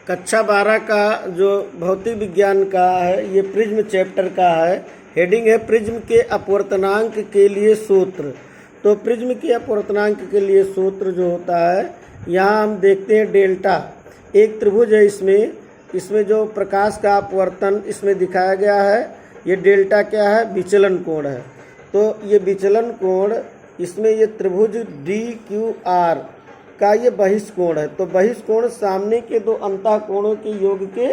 कक्षा 12 का जो भौतिक विज्ञान का है, ये प्रिज्म चैप्टर का है। हेडिंग है प्रिज्म के अपवर्तनांक के लिए सूत्र। तो प्रिज्म के अपवर्तनांक के लिए सूत्र जो होता है, यहाँ हम देखते हैं डेल्टा। एक त्रिभुज है, इसमें जो प्रकाश का अपवर्तन इसमें दिखाया गया है, ये डेल्टा क्या है, विचलन कोण है। तो ये विचलन कोण, इसमें ये त्रिभुज DQR का ये बहिष्कोण है। तो बहिष्कोण सामने के दो अंतः कोणों के योग के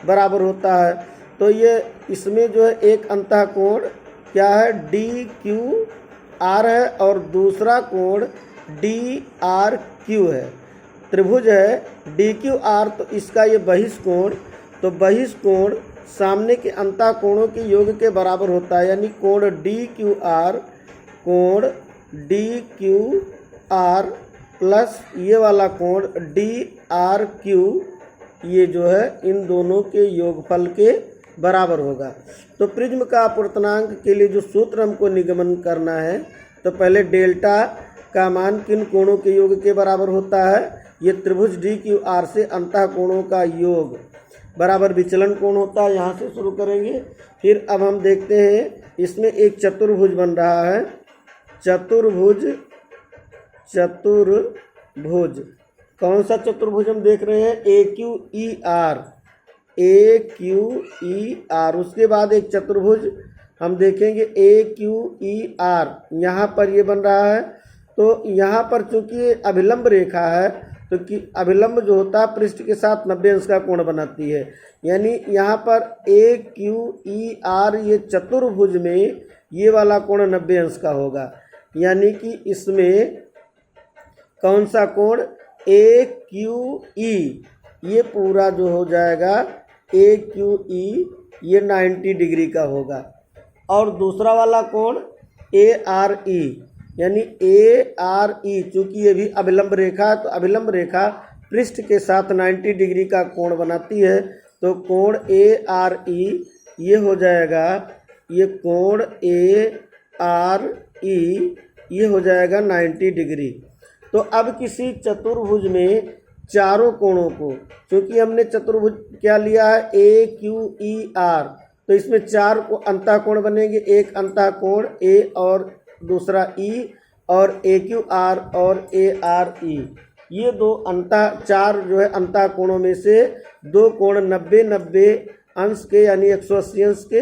बराबर होता है। तो ये इसमें जो है एक अंतः कोण क्या है, DQR है और दूसरा कोण DRQ है। त्रिभुज है DQR, तो इसका ये बहिष्कोण, तो बहिष्कोण सामने के अंतः कोणों के योग के बराबर होता है, यानी कोण DQR प्लस ये वाला कोण DRQ, ये जो है इन दोनों के योगफल के बराबर होगा। तो प्रिज्म का अपवर्तनांक के लिए जो सूत्र हमको निगमन करना है, तो पहले डेल्टा का मान किन कोणों के योग के बराबर होता है, ये त्रिभुज DQR से अंतः कोणों का योग बराबर विचलन कोण होता है। यहाँ से शुरू करेंगे। फिर अब हम देखते हैं, इसमें एक चतुर्भुज बन रहा है। चतुर्भुज कौन सा चतुर्भुज हम देख रहे हैं, AQER। उसके बाद एक चतुर्भुज हम देखेंगे AQER, यहाँ पर ये बन रहा है। तो यहाँ पर चूंकि ये अभिलंब रेखा है, तो कि अभिलंब जो होता है पृष्ठ के साथ 90 अंश का कोण बनाती है, यानी यहाँ पर AQER ये चतुर्भुज में ये वाला कोण 90 अंश का होगा। यानी कि इसमें कौन सा कोण, AQE, ये पूरा जो हो जाएगा AQE, ये 90 डिग्री का होगा। और दूसरा वाला कोण ARE, यानी ARE, चूँकि ये भी अभिलंब रेखा है, तो अभिलंब रेखा पृष्ठ के साथ 90 डिग्री का कोण बनाती है। तो कोण ARE ये हो जाएगा, ये कोण ARE ये हो जाएगा 90 डिग्री। तो अब किसी चतुर्भुज में चारों कोणों को, क्योंकि हमने चतुर्भुज क्या लिया है, AQER, तो इसमें चार को अंतः कोण बनेंगे। एक अंतः कोण A और दूसरा E, और AQR और ARE, ये दो चार जो है अंतः कोणों में से दो कोण 90 अंश के यानी 180 अंश के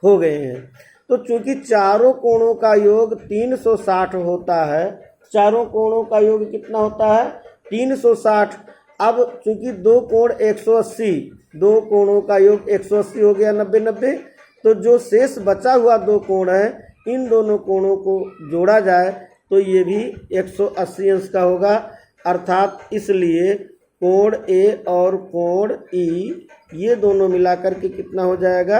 हो गए हैं। तो चूंकि चारों कोणों का योग 360 होता है, चारों कोणों का योग कितना होता है, 360। अब चूंकि दो कोण 180, दो कोणों का योग 180 हो गया 90, तो जो शेष बचा हुआ दो कोण है, इन दोनों कोणों को जोड़ा जाए तो ये भी 180 अंश का होगा। अर्थात इसलिए कोण A और कोण E ये दोनों मिलाकर के कितना हो जाएगा,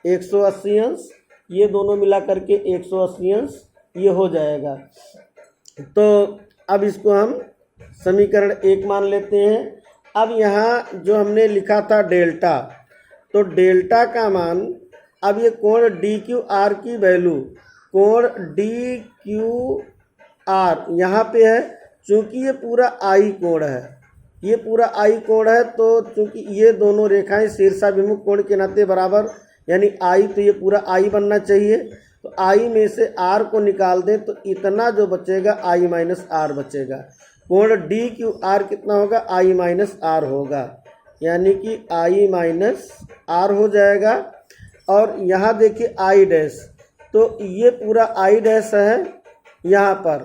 180 अंश। ये दोनों मिलाकर के 180 अंश ये हो जाएगा। तो अब इसको हम समीकरण 1 मान लेते हैं। अब यहाँ जो हमने लिखा था डेल्टा, तो डेल्टा का मान, अब ये कोण DQR की वैल्यू, कोण DQR यहाँ पे है, चूँकि ये पूरा I कोण है, ये पूरा I कोण है, तो चूँकि ये दोनों रेखाएं शीर्षाभिमुख कोण के नाते बराबर, यानी I, तो ये पूरा I बनना चाहिए। तो I में से R को निकाल दें तो इतना जो बचेगा I माइनस R बचेगा। कोण DQR कितना होगा, I माइनस R होगा, यानी कि I माइनस R हो जाएगा। और यहाँ देखिए I डैश, तो ये पूरा I डैश है यहाँ पर,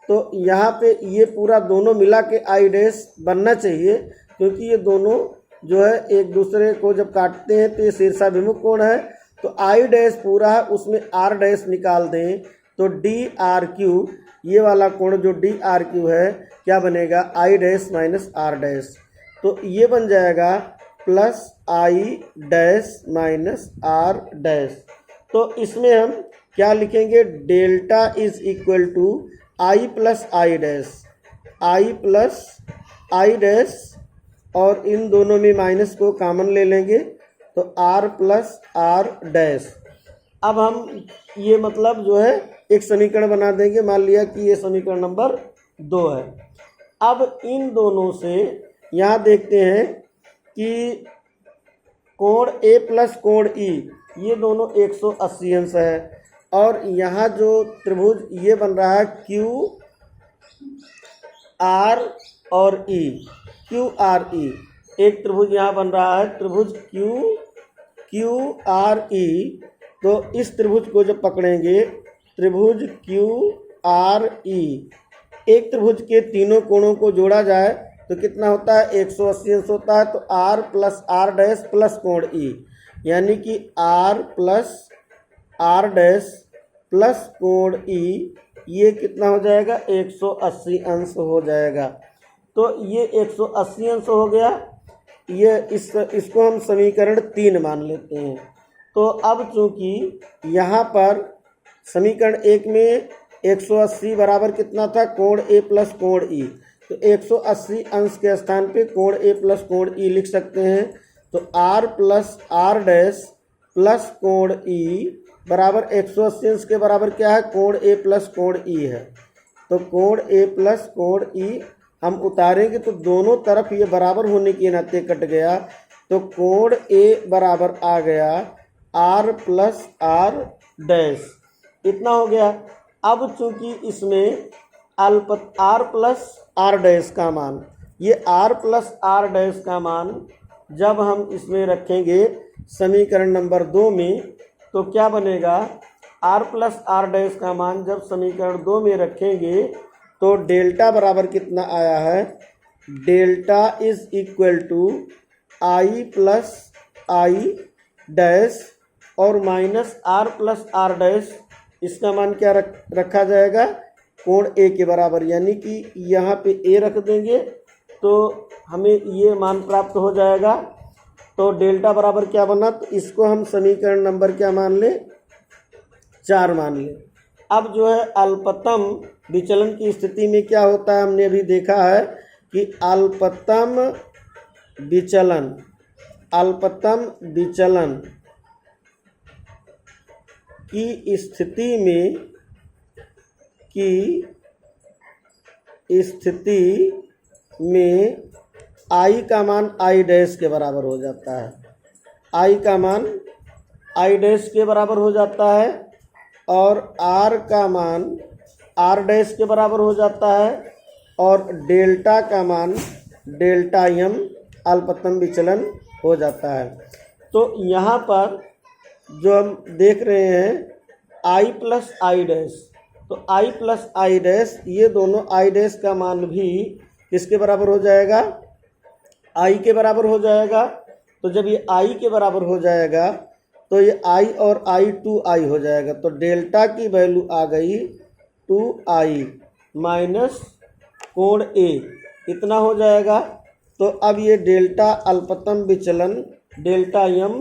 तो यहाँ पे ये पूरा दोनों मिला के I डैश बनना चाहिए, क्योंकि ये दोनों जो है एक दूसरे को जब काटते हैं तो ये शीर्षाभिमुख कोण है। तो I डैश पूरा है, उसमें R डैश निकाल दें तो DRQ, ये वाला कोण जो DRQ है क्या बनेगा, I dash minus R dash. तो ये बन जाएगा plus I dash minus R dash. तो इसमें हम क्या लिखेंगे, delta is equal to I plus I dash, I plus I dash, और इन दोनों में माइनस को कॉमन ले लेंगे तो R प्लस R डैश। अब हम ये मतलब जो है एक समीकरण बना देंगे। मान लिया कि ये समीकरण नंबर 2 है। अब इन दोनों से यहाँ देखते हैं कि कोण ए प्लस कोण ई ये दोनों 180 अंश है, और यहाँ जो त्रिभुज ये बन रहा है क्यू आर और ई, क्यू आर ई, एक त्रिभुज यहाँ बन रहा है त्रिभुज क्यू आर ई। तो इस त्रिभुज को जब पकड़ेंगे त्रिभुज क्यू आर ई, एक त्रिभुज के तीनों कोणों को जोड़ा जाए तो कितना होता है 180 अंश होता है। तो R plus are dash plus कोण ई, यानी कि R plus are dash plus कोण ई, ये कितना हो जाएगा 180 अंश हो जाएगा। तो ये 180 अंश हो गया, ये इसको हम समीकरण 3 मान लेते हैं। तो अब चूंकि यहाँ पर समीकरण 1 में 180 बराबर कितना था कोण ए प्लस कोण ई, तो 180 अंश के स्थान पे कोण ए प्लस कोण ई लिख सकते हैं। तो R plus are dash plus कोण ई बराबर 180 अंश के बराबर क्या है कोण ए प्लस कोण ई है। तो कोण ए प्लस कोण ई हम उतारेंगे तो दोनों तरफ ये बराबर होने के नाते कट गया, तो कोण ए बराबर आ गया आर प्लस आर डैश, इतना हो गया। अब चूंकि इसमें आर प्लस आर डैश का मान, ये आर प्लस आर डैश का मान जब हम इसमें रखेंगे समीकरण नंबर 2 में तो क्या बनेगा, आर प्लस आर डैश का मान जब समीकरण 2 में रखेंगे तो डेल्टा बराबर कितना आया है, delta is equal to i plus i dash और minus r plus are dash, इसका मान क्या रखा जाएगा कोण ए के बराबर, यानी कि यहाँ पे ए रख देंगे तो हमें ये मान प्राप्त हो जाएगा। तो डेल्टा बराबर क्या बना, तो इसको हम समीकरण नंबर क्या मान ले 4 मान ले। अब जो है अल्पतम विचलन की स्थिति में क्या होता है, हमने अभी देखा है कि अल्पतम विचलन की स्थिति में आई का मान आई डैश के बराबर हो जाता है, आई का मान आई डैश के बराबर हो जाता है और आर का मान आर डैश के बराबर हो जाता है और डेल्टा का मान डेल्टा एम अल्पतम विचलन हो जाता है। तो यहाँ पर जो हम देख रहे हैं आई प्लस आई डैश, तो आई प्लस आई डैश ये दोनों आई डैश का मान भी किसके बराबर हो जाएगा, आई के बराबर हो जाएगा। तो जब ये आई के बराबर हो जाएगा तो ये आई और आई 2i हो जाएगा, तो डेल्टा की वैल्यू आ गई 2i माइनस कोण ए, इतना हो जाएगा। तो अब ये डेल्टा अल्पतम विचलन डेल्टा एम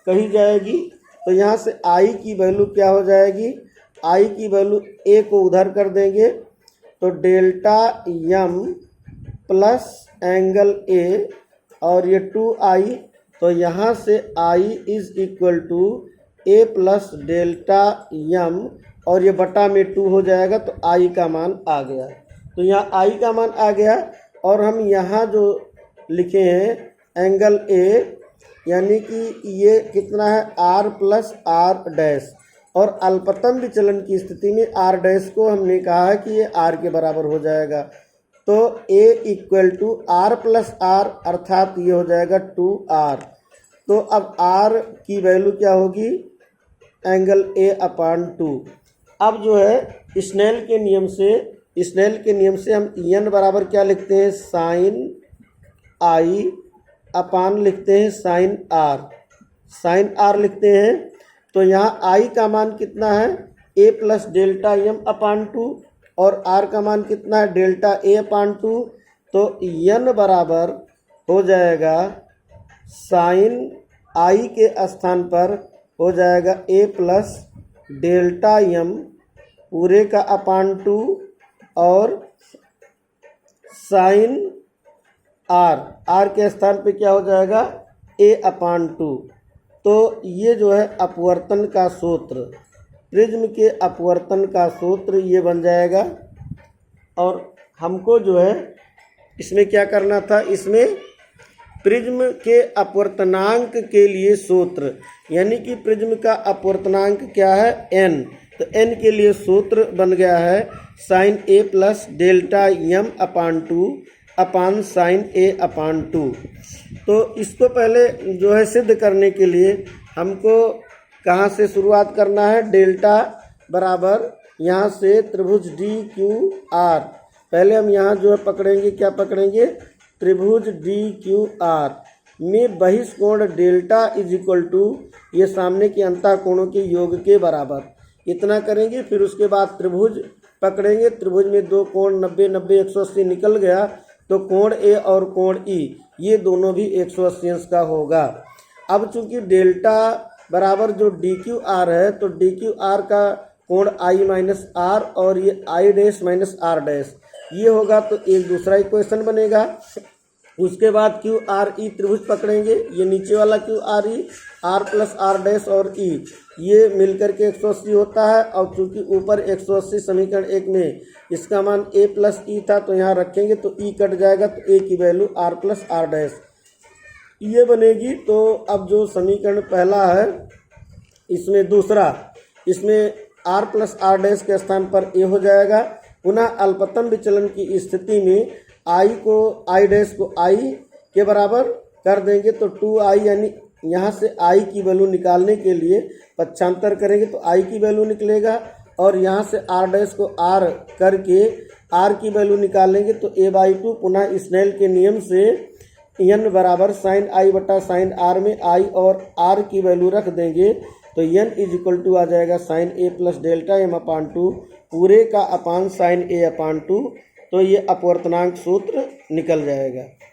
कही जाएगी। तो यहाँ से आई की वैल्यू क्या हो जाएगी, आई की वैल्यू ए को उधर कर देंगे तो delta M plus angle A और ये 2i, तो यहाँ से i is equal to A plus delta M और ये बटा में 2 हो जाएगा, तो i का मान आ गया। तो यहाँ i का मान आ गया और हम यहाँ जो लिखे हैं एंगल ए, यानी कि ये कितना है r प्लस आर डैश, और अल्पतम विचलन की स्थिति में r डैश को हमने कहा है कि ये r के बराबर हो जाएगा। तो a equal to R plus R अर्थात ये हो जाएगा 2r। तो अब r की वैल्यू क्या होगी, एंगल a अपान 2। अब जो है स्नेल के नियम से हम n बराबर क्या लिखते हैं साइन i अपान लिखते हैं साइन r लिखते हैं। तो यहाँ i का मान कितना है a प्लस डेल्टा एम अपान 2 और r का मान कितना है डेल्टा a अपान 2। तो n बराबर हो जाएगा साइन i के स्थान पर हो जाएगा a प्लस डेल्टा एम पूरे का अपान 2 और साइन r के स्थान पे क्या हो जाएगा a अपान 2। तो ये जो है अपवर्तन का सूत्र, प्रिज्म के अपवर्तन का सूत्र ये बन जाएगा। और हमको जो है इसमें क्या करना था, इसमें प्रिज्म के अपवर्तनांक के लिए सूत्र, यानी कि प्रिज्म का अपवर्तनांक क्या है n, तो n के लिए सूत्र बन गया है sine a plus delta m upon 2 upon sine a upon 2। तो इसको पहले जो है सिद्ध करने के लिए हमको कहाँ से शुरुआत करना है, डेल्टा बराबर यहाँ से त्रिभुज डी क्यू आर, पहले हम यहाँ जो है पकड़ेंगे, क्या पकड़ेंगे, त्रिभुज डी क्यू आर में बहिष्कोण डेल्टा इज इक्वल टू ये सामने के अंतः कोणों के योग के बराबर, इतना करेंगे। फिर उसके बाद त्रिभुज पकड़ेंगे, त्रिभुज में दो कोण 90 90 180 निकल गया, तो कोण ए और कोण ई ये दोनों भी 180 अंश का होगा। अब चूंकि डेल्टा बराबर जो डी क्यू आर है, तो डी क्यू आर का कोण आई माइनस आर और ये I dash minus R dash ये होगा, तो एक दूसरा इक्वेशन बनेगा। उसके बाद क्यू आर ई त्रिभुज पकड़ेंगे, ये नीचे वाला Q R E, R plus are dash और ई ये मिलकर के 180 होता है। और चूंकि ऊपर 180 समीकरण 1 में इसका मान a प्लस ई था, तो यहाँ रखेंगे तो e कट जाएगा, तो a की value r plus are dash ये बनेगी। तो अब जो समीकरण पहला है इसमें दूसरा, इसमें r प्लस आर डैश के स्थान पर a हो जाएगा। पुनः अल्पतम विचलन की स्थिति में आई डैश को i के बराबर कर देंगे, तो 2i, यानी यहाँ से i की वैल्यू निकालने के लिए पक्षांतर करेंगे तो i की वैल्यू निकलेगा, और यहाँ से r डैश को r करके r की वैल्यू निकालेंगे तो a/2। पुनः स्नेल के नियम से n बराबर साइन i बटा साइन r में i और r की वैल्यू रख देंगे, तो n इज इक्वल टू आ जाएगा sine a plus delta m upon 2 पूरे का अपान साइन a अपान 2। तो ये अपवर्तनांक सूत्र निकल जाएगा।